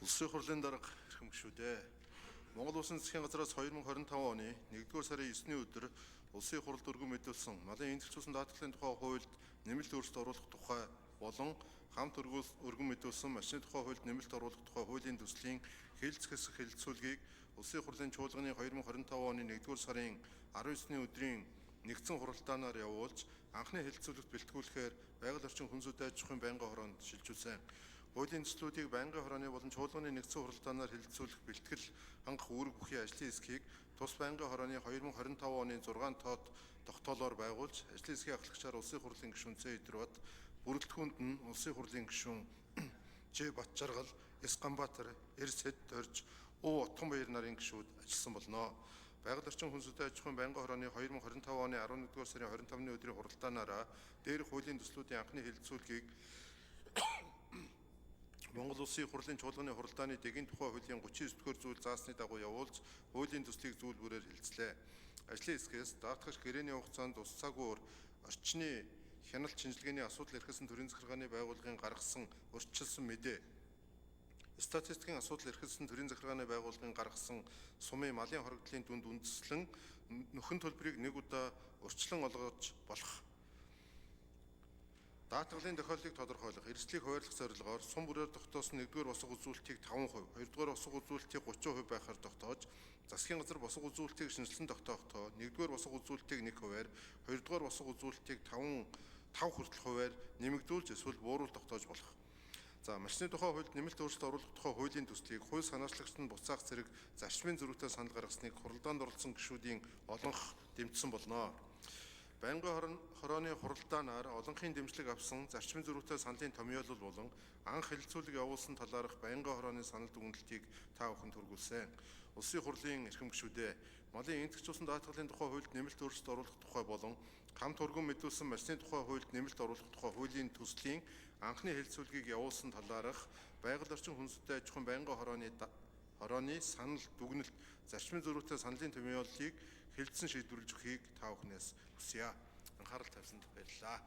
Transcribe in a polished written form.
Улсын хурлын дарга эрхэм гишүүдээ. Монгол Улсын засгийн газраас 2025 оны 1-р сарын 9-ний өдөр улсын хурлд өргөн мэдүүлсэн малын эндэрч усан даатгалын тухай хуульд нэмэлт өөрчлөлт оруулах тухай болон хамт өргөн мэдүүлсэн машины тухай хуульд нэмэлт оруулах тухай хуулийн төслийн хэлэлцэх хэсэг хэлэлцүүлгийг улсын хурлын чуулганы 2025 оны 1-р сарын 19-ний өдрийн нэгдсэн хуралдаанаар явуулж анхны хэлэлцүүлэгт бэлтгүүлэхээр байгаль орчин хүн сүдэн аж ахуйн байнгын хороонд шилжүүлсэн. Хуулийн төслүүдийг байнгын хорооны болон чуулганы нэгдсэн хуралдаанаар хэлэлцүүлэх бэлтгэл хангах үүрэг бүхий ажлын хэсгийг тус байнгын хорооны 2025 оны 6 тоод тогтоолоор байгуулж ажлын хэсгийн ахлагчаар улсын хурлын гишүүн Ц. Өдрбат, бүрэлдэхүүнд нь улсын хурлын гишүүн Ж. Батчаргал, С. Ганбаатар, Эрс Хэд Дорж, О. Утганбаяр нарын гишүүд ажилласан болно. Байгаль орчин хүн сүдэн аж ахуйн байнгын хорооны 2025 оны 11-р сарын 25-ны өдрийн хуралдаанаараа дээрх хуулийн төслүүдийн анхны хэлэлцүүлгийг Монгол Улсын хурлын чуулганы хуралдааны дэгийн тухай хуулийн 39-р зүйл заасны дагуу явуулж хуулийн төслийг зүйлбэрээр хэлэлцлээ. Ажлын хэсгээс даатгагч гэрээний хугацаанд ус цагуур орчны хяналт шинжилгээний асуудал эрхэлсэн төрийн захиргааны байгууллагын гаргасан урьдчилсан мэдээ, статистикийн асуудал эрхэлсэн төрийн захиргааны байгууллагын гаргасан сумын малын хоригдлын дүнд үндэслэн нөхөн төлбөрийг нэг удаа урьдчилан олгож болох. Даатгалын тохиолдлыг тодорхойлох, эрсдлийг хуваарлах зорилгоор сум бүрээр тогтоосон 1-р босго үзүүлэлтийг 5%, 2-р босго үзүүлэлтийг 30% байхаар тогтоож, засгийн газар босго үзүүлэлтийг шинжилсэн тогтоохдоо 1-р босго үзүүлэлтийг 1%-аар, 2-р босго үзүүлэлтийг 5 хүртэл хувиар нэмэгдүүлж эсвэл бууруул тогтоож болох. Машины тухай хуульд нэмэлт өөрчлөлт оруулах тухай хуулийн төслийг хууль санаачлагчид нь буцаах зэрэг зарчмын зөрүүтэй санал гаргасныг хуралдаанд оролцсон гишүүдийн олонх дэмжсэн болно. Байнгын хорооны хуралдаанаар олонхын дэмжлэг авсан зарчмын зөрүүтэй саналын томьёолол болон анх хэлэлцүүлэг явуулсан талаарх байнгын хорооны санал дүгнэлтийг та бүхэнд хүргүүлсэн. Улсын хурлын эрхэм гишүүдээ, малын эндэрч усан даатгалын тухай хуульд нэмэлт өөрчлөлт оруулах тухай болон хамт өргөн мэдүүлсэн машины тухай хуульд нэмэлт оруулах тухай хуулийн төслийн анхны хэлэлцүүлгийг явуулсан талаарх байгаль орчин хүн сүдэн аж ахуйн байнгын хорооны санал дүгнэлт зарчмын зөрүүтэй саналын томьёоллыг хэлэлцэн шийдвэрлэж өгөхийг та бүхнээс хүсье. Анхаарал тавьсанд баярлалаа.